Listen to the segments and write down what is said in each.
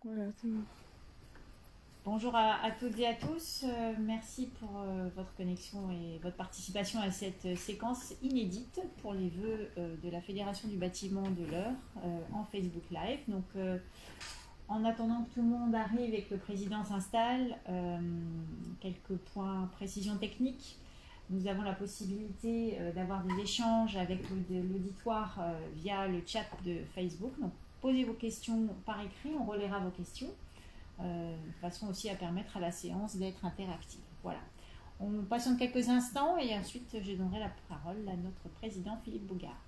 Voilà, c'est bon. Bonjour à toutes et à tous. Merci pour votre connexion et votre participation à cette séquence inédite pour les vœux de la Fédération du bâtiment de l'Eure en Facebook Live. Donc, en attendant que tout le monde arrive et que le président s'installe, quelques points précision technique. Nous avons la possibilité d'avoir des échanges avec l'auditoire via le chat de Facebook. Donc, posez vos questions par écrit, on relaiera vos questions. De façon aussi à permettre à la séance d'être interactive. Voilà. On patiente quelques instants et ensuite je donnerai la parole à notre président Philippe Bougard.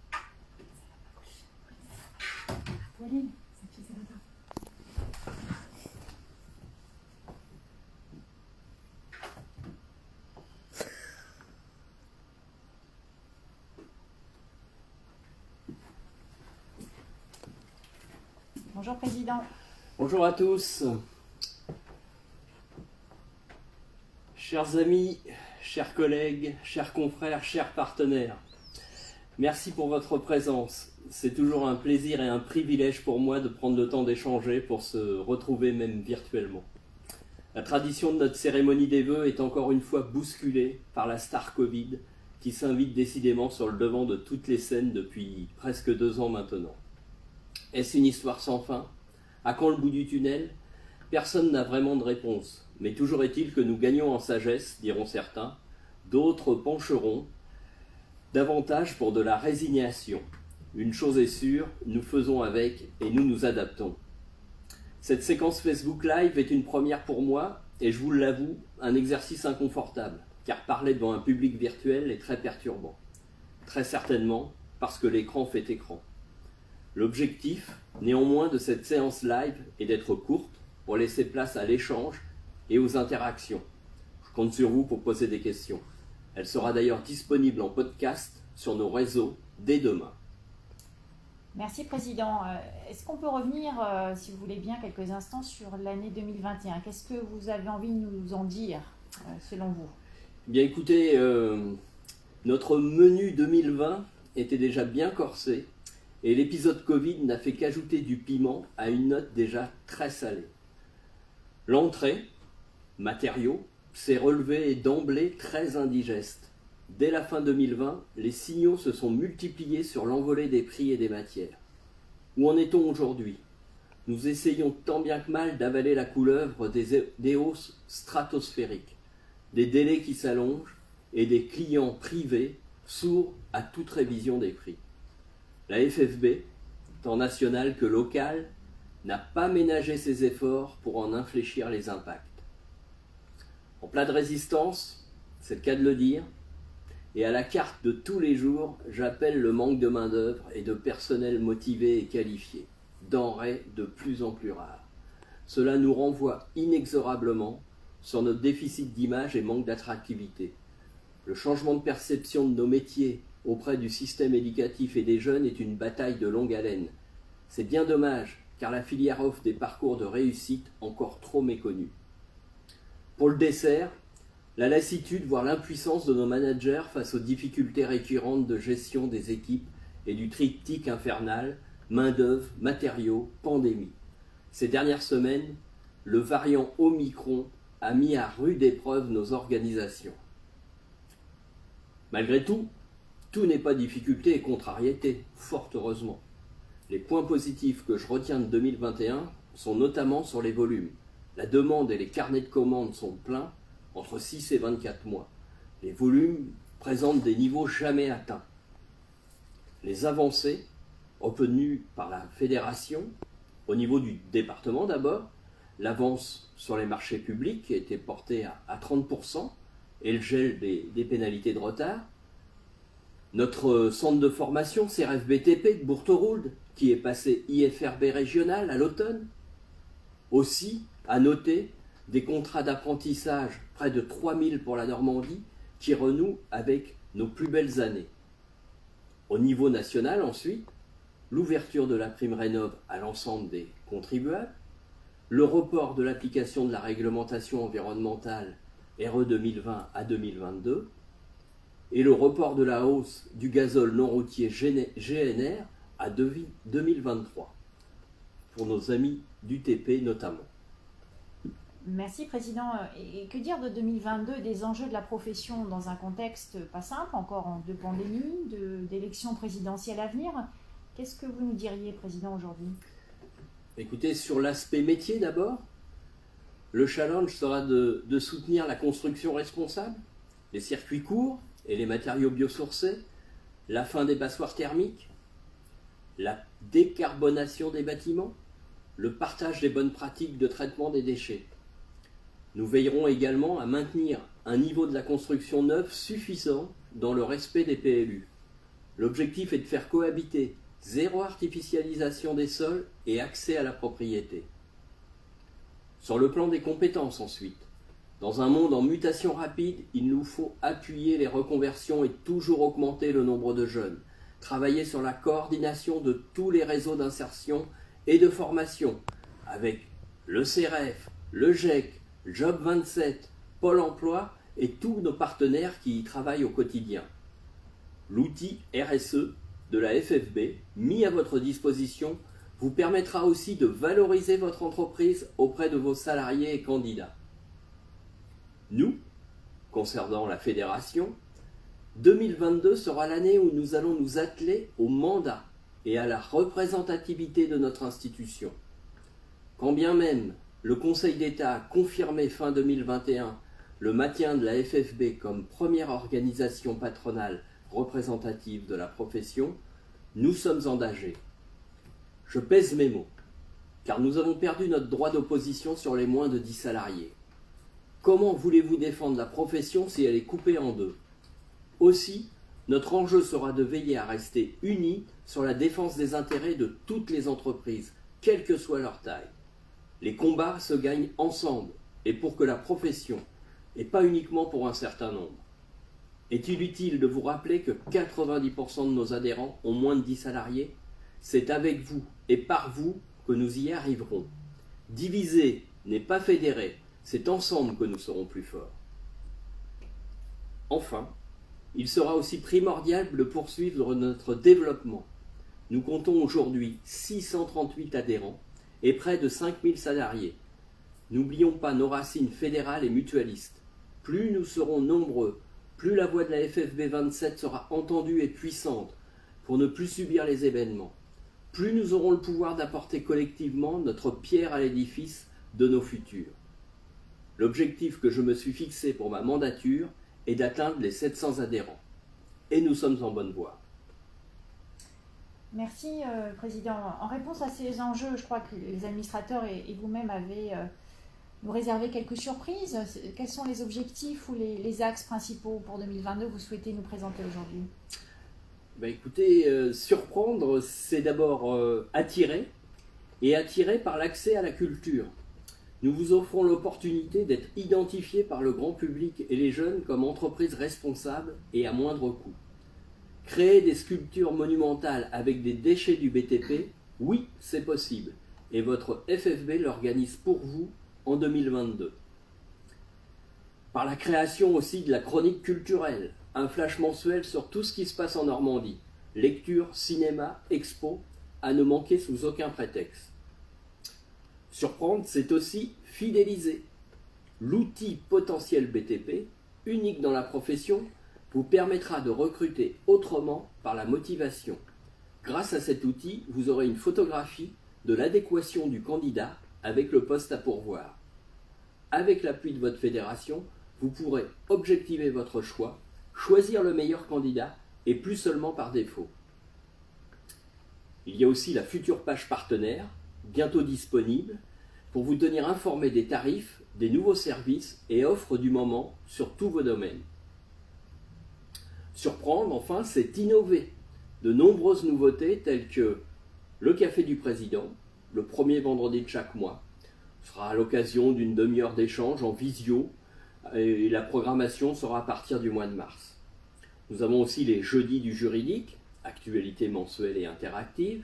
Bonjour président. Bonjour à tous. Chers amis, chers collègues, chers confrères, chers partenaires, merci pour votre présence. C'est toujours un plaisir et un privilège pour moi de prendre le temps d'échanger pour se retrouver même virtuellement. La tradition de notre cérémonie des vœux est encore une fois bousculée par la star Covid qui s'invite décidément sur le devant de toutes les scènes depuis presque 2 ans maintenant. Est-ce une histoire sans fin ? À quand le bout du tunnel ? Personne n'a vraiment de réponse. Mais toujours est-il que nous gagnons en sagesse, diront certains. D'autres pencheront davantage pour de la résignation. Une chose est sûre, nous faisons avec et nous nous adaptons. Cette séquence Facebook Live est une première pour moi et je vous l'avoue, un exercice inconfortable, car parler devant un public virtuel est très perturbant. Très certainement parce que l'écran fait écran. L'objectif, néanmoins, de cette séance live est d'être courte pour laisser place à l'échange et aux interactions. Je compte sur vous pour poser des questions. Elle sera d'ailleurs disponible en podcast sur nos réseaux dès demain. Merci président. Est-ce qu'on peut revenir, si vous voulez bien, quelques instants sur l'année 2021 ? Qu'est-ce que vous avez envie de nous en dire, selon vous ? Bien écoutez, notre menu 2020 était déjà bien corsé et l'épisode Covid n'a fait qu'ajouter du piment à une note déjà très salée. L'entrée, matériaux, s'est relevée d'emblée très indigeste. Dès la fin 2020, les signaux se sont multipliés sur l'envolée des prix et des matières. Où en est-on aujourd'hui ? Nous essayons tant bien que mal d'avaler la couleuvre des hausses stratosphériques, des délais qui s'allongent et des clients privés sourds à toute révision des prix. La FFB, tant nationale que locale, n'a pas ménagé ses efforts pour en infléchir les impacts. En plat de résistance, c'est le cas de le dire, et à la carte de tous les jours, j'appelle le manque de main-d'œuvre et de personnel motivé et qualifié, denrée de plus en plus rare. Cela nous renvoie inexorablement sur notre déficit d'image et manque d'attractivité. Le changement de perception de nos métiers auprès du système éducatif et des jeunes est une bataille de longue haleine. C'est bien dommage, car la filière offre des parcours de réussite encore trop méconnus. Pour le dessert, la lassitude, voire l'impuissance de nos managers face aux difficultés récurrentes de gestion des équipes et du triptyque infernal, main-d'œuvre, matériaux, pandémie. Ces dernières semaines, le variant Omicron a mis à rude épreuve nos organisations. Malgré tout, tout n'est pas difficulté et contrariété, fort heureusement. Les points positifs que je retiens de 2021 sont notamment sur les volumes. La demande et les carnets de commandes sont pleins entre 6 et 24 mois. Les volumes présentent des niveaux jamais atteints. Les avancées obtenues par la fédération, au niveau du département d'abord, l'avance sur les marchés publics qui a été portée à 30% et le gel des pénalités de retard. Notre centre de formation CRFBTP de Bourteroulde, qui est passé IFRB régional à l'automne. Aussi, à noter, des contrats d'apprentissage, près de 3000 pour la Normandie, qui renouent avec nos plus belles années. Au niveau national, ensuite, l'ouverture de la prime Rénov' à l'ensemble des contribuables, le report de l'application de la réglementation environnementale RE 2020 à 2022, et le report de la hausse du gazole non routier GNR à 2023. pour nos amis d'UTP notamment. Merci Président. Et que dire de 2022 et des enjeux de la profession dans un contexte pas simple, encore de pandémie, d'élections présidentielles à venir? Qu'est-ce que vous nous diriez, Président, aujourd'hui? Écoutez, sur l'aspect métier d'abord, le challenge sera de soutenir la construction responsable, les circuits courts et les matériaux biosourcés, la fin des passoires thermiques, la décarbonation des bâtiments, le partage des bonnes pratiques de traitement des déchets. Nous veillerons également à maintenir un niveau de la construction neuve suffisant dans le respect des PLU. L'objectif est de faire cohabiter zéro artificialisation des sols et accès à la propriété. Sur le plan des compétences ensuite, dans un monde en mutation rapide, il nous faut appuyer les reconversions et toujours augmenter le nombre de jeunes, travailler sur la coordination de tous les réseaux d'insertion et de formation, avec le CRF, le GEC, Job 27, Pôle emploi et tous nos partenaires qui y travaillent au quotidien. L'outil RSE de la FFB, mis à votre disposition, vous permettra aussi de valoriser votre entreprise auprès de vos salariés et candidats. Nous, concernant la fédération, 2022 sera l'année où nous allons nous atteler au mandat et à la représentativité de notre institution. Quand bien même le Conseil d'État a confirmé fin 2021 le maintien de la FFB comme première organisation patronale représentative de la profession, nous sommes engagés. Je pèse mes mots, car nous avons perdu notre droit d'opposition sur les moins de 10 salariés. Comment voulez-vous défendre la profession si elle est coupée en deux? Aussi, notre enjeu sera de veiller à rester unis sur la défense des intérêts de toutes les entreprises, quelle que soit leur taille. Les combats se gagnent ensemble, et pour que la profession, et pas uniquement pour un certain nombre. Est-il utile de vous rappeler que 90% de nos adhérents ont moins de 10 salariés? C'est avec vous et par vous que nous y arriverons. Diviser n'est pas fédérer, c'est ensemble que nous serons plus forts. Enfin, il sera aussi primordial de poursuivre notre développement. Nous comptons aujourd'hui 638 adhérents et près de 5000 salariés. N'oublions pas nos racines fédérales et mutualistes. Plus nous serons nombreux, plus la voix de la FFB 27 sera entendue et puissante pour ne plus subir les événements. Plus nous aurons le pouvoir d'apporter collectivement notre pierre à l'édifice de nos futurs. L'objectif que je me suis fixé pour ma mandature est d'atteindre les 700 adhérents. Et nous sommes en bonne voie. Merci, Président. En réponse à ces enjeux, je crois que les administrateurs et vous-même avez nous réservé quelques surprises. Quels sont les objectifs ou les axes principaux pour 2022 que vous souhaitez nous présenter aujourd'hui? Écoutez, surprendre, c'est d'abord attirer, et attirer par l'accès à la culture. Nous vous offrons l'opportunité d'être identifiés par le grand public et les jeunes comme entreprises responsables et à moindre coût. Créer des sculptures monumentales avec des déchets du BTP, oui, c'est possible. Et votre FFB l'organise pour vous en 2022. Par la création aussi de la chronique culturelle, un flash mensuel sur tout ce qui se passe en Normandie. Lecture, cinéma, expo, à ne manquer sous aucun prétexte. Surprendre, c'est aussi fidéliser. L'outil potentiel BTP, unique dans la profession, vous permettra de recruter autrement par la motivation. Grâce à cet outil, vous aurez une photographie de l'adéquation du candidat avec le poste à pourvoir. Avec l'appui de votre fédération, vous pourrez objectiver votre choix, choisir le meilleur candidat et plus seulement par défaut. Il y a aussi la future page partenaire, bientôt disponible, pour vous tenir informé des tarifs, des nouveaux services et offres du moment sur tous vos domaines. Surprendre, enfin, c'est innover. De nombreuses nouveautés telles que le café du président, le premier vendredi de chaque mois, sera à l'occasion d'une demi-heure d'échange en visio et la programmation sera à partir du mois de mars. Nous avons aussi les jeudis du juridique, actualité mensuelle et interactive.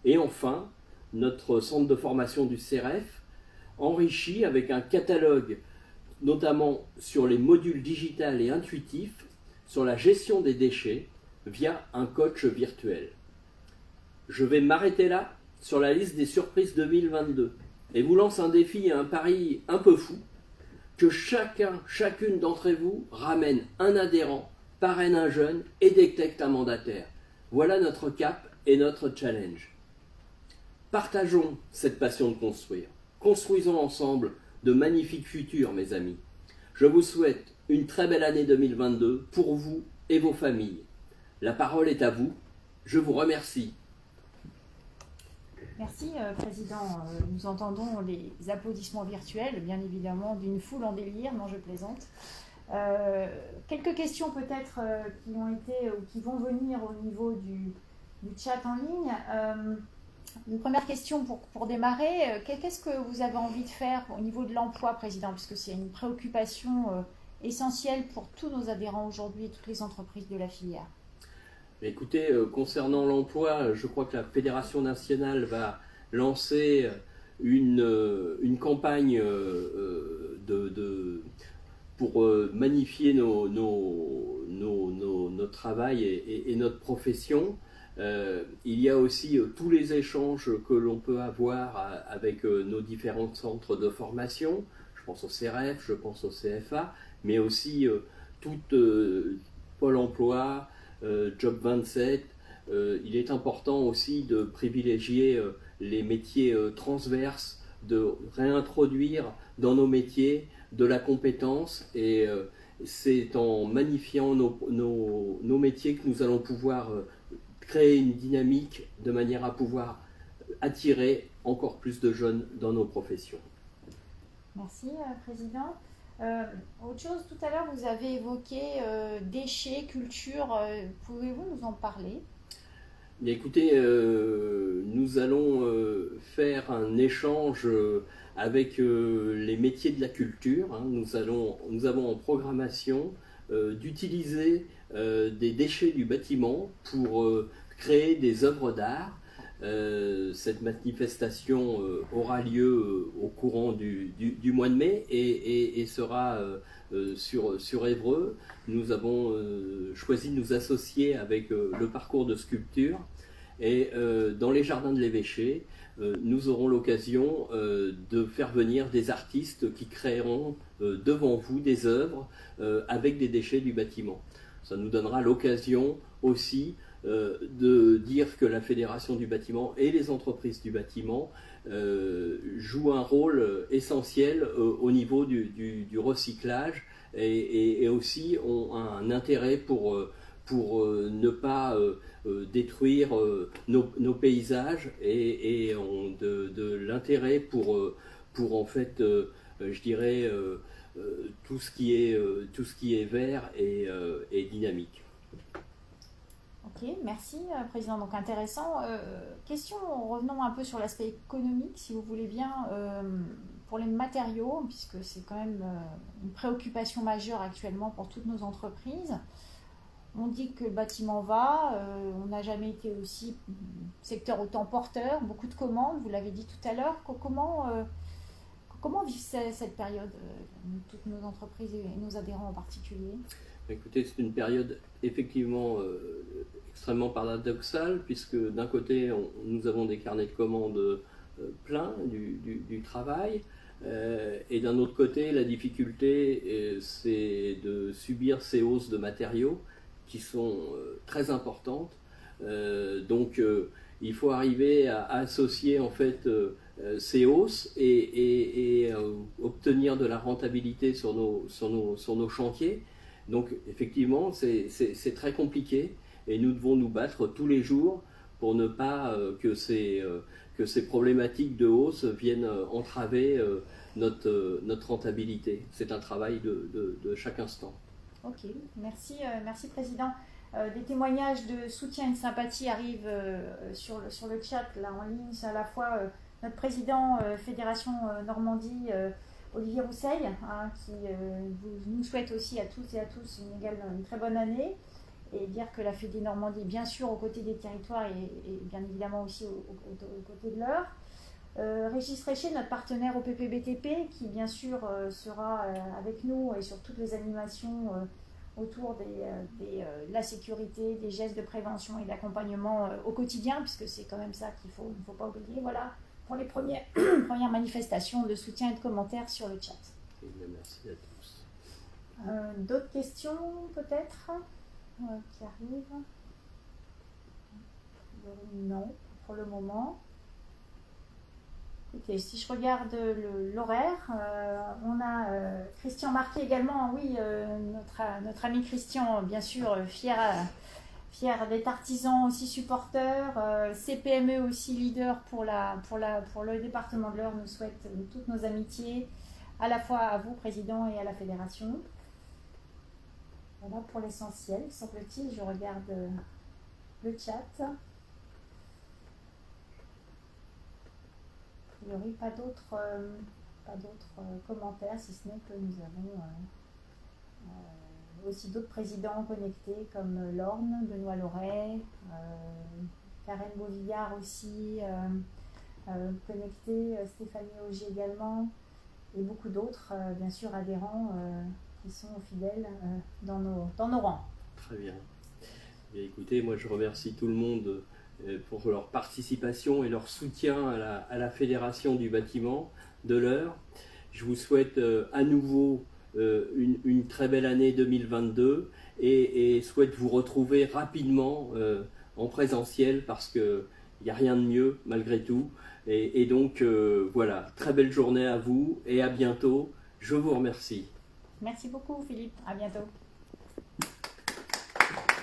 Et enfin, notre centre de formation du CRF, enrichi avec un catalogue notamment sur les modules digitales et intuitifs, sur la gestion des déchets via un coach virtuel. Je vais m'arrêter là sur la liste des surprises 2022 et vous lance un défi et un pari un peu fou, que chacune d'entre vous ramène un adhérent, parraine un jeune et détecte un mandataire. Voilà notre cap et notre challenge. Partageons cette passion de construire. Construisons ensemble de magnifiques futurs, mes amis. Je vous souhaite une très belle année 2022 pour vous et vos familles. La parole est à vous. Je vous remercie. Merci, Président. Nous entendons les applaudissements virtuels, bien évidemment, d'une foule en délire. Non, je plaisante. Quelques questions peut-être qui ont été ou qui vont venir au niveau du chat en ligne. Une première question pour démarrer. Qu'est-ce que vous avez envie de faire au niveau de l'emploi, Président, puisque c'est une préoccupation essentielle pour tous nos adhérents aujourd'hui et toutes les entreprises de la filière? Écoutez, concernant l'emploi, je crois que la Fédération nationale va lancer une campagne pour magnifier notre travail et notre profession. Il y a aussi tous les échanges que l'on peut avoir avec nos différents centres de formation. Je pense au CRF, je pense au CFA, mais aussi Pôle emploi, Job 27. Il est important aussi de privilégier les métiers transverses, de réintroduire dans nos métiers de la compétence, et c'est en magnifiant nos métiers que nous allons pouvoir créer une dynamique de manière à pouvoir attirer encore plus de jeunes dans nos professions. Merci, Président. Autre chose, tout à l'heure, vous avez évoqué déchets, culture. Pouvez-vous nous en parler? Mais écoutez, nous allons faire un échange avec les métiers de la culture. Hein. Nous avons en programmation d'utiliser des déchets du bâtiment pour créer des œuvres d'art. Cette manifestation aura lieu au courant du mois de mai et sera sur Évreux. Nous avons choisi de nous associer avec le parcours de sculpture, et dans les jardins de l'évêché, nous aurons l'occasion de faire venir des artistes qui créeront devant vous des œuvres avec des déchets du bâtiment. Ça nous donnera l'occasion aussi de dire que la Fédération du bâtiment et les entreprises du bâtiment jouent un rôle essentiel au niveau du recyclage, et aussi ont un intérêt pour ne pas détruire nos paysages, et ont de l'intérêt pour en fait, je dirais, tout ce qui est vert et dynamique. Ok, merci, Président. Donc intéressant. Question, revenons un peu sur l'aspect économique, si vous voulez bien, pour les matériaux, puisque c'est quand même une préoccupation majeure actuellement pour toutes nos entreprises. On dit que le bâtiment va, on n'a jamais été aussi secteur autant porteur, beaucoup de commandes, vous l'avez dit tout à l'heure. Comment vivent cette période, toutes nos entreprises et nos adhérents en particulier? Écoutez, c'est une période effectivement extrêmement paradoxale, puisque d'un côté, nous avons des carnets de commandes pleins du travail, et d'un autre côté, la difficulté, c'est de subir ces hausses de matériaux qui sont très importantes. Donc, il faut arriver à associer en fait ces hausses et obtenir de la rentabilité sur nos chantiers. Donc effectivement, c'est très compliqué, et nous devons nous battre tous les jours pour ne pas que ces problématiques de hausse viennent entraver notre rentabilité. C'est un travail de chaque instant. Ok, merci Président. Des témoignages de soutien et de sympathie arrivent sur le chat là en ligne. C'est à la fois notre président Fédération Normandie, Olivier Rousseil, hein, qui nous souhaite aussi à toutes et à tous une très bonne année, et dire que la Fédé Normandie est bien sûr aux côtés des territoires et bien évidemment aussi aux côtés de l'Eure. Régis Réchet, notre partenaire au PPBTP, qui bien sûr sera avec nous et sur toutes les animations autour de la sécurité, des gestes de prévention et d'accompagnement au quotidien, puisque c'est quand même ça qu'il ne faut pas oublier. Voilà pour les premières manifestations de soutien et de commentaires sur le chat. Merci à tous. D'autres questions peut-être qui arrivent? Non, pour le moment. Écoutez, si je regarde l'horaire, on a Christian Marquet également, oui, notre ami Christian, bien sûr, fier d'être artisan aussi supporter, CPME aussi leader pour le département de l'Eure, nous souhaite toutes nos amitiés, à la fois à vous, Président, et à la Fédération. Voilà pour l'essentiel, semble-t-il, je regarde le chat. Il n'y aurait pas d'autres commentaires, si ce n'est que nous avons aussi d'autres présidents connectés comme Lorne, Benoît Loret, Karen Beauvillard aussi connectée, Stéphanie Auger également, et beaucoup d'autres, bien sûr, adhérents qui sont fidèles dans nos rangs. Très bien. Et écoutez, moi je remercie tout le monde pour leur participation et leur soutien à la Fédération du bâtiment de l'Eure. Je vous souhaite à nouveau une très belle année 2022 et souhaite vous retrouver rapidement en présentiel parce qu'il n'y a rien de mieux malgré tout. Et donc voilà, très belle journée à vous et à bientôt. Je vous remercie. Merci beaucoup Philippe, à bientôt.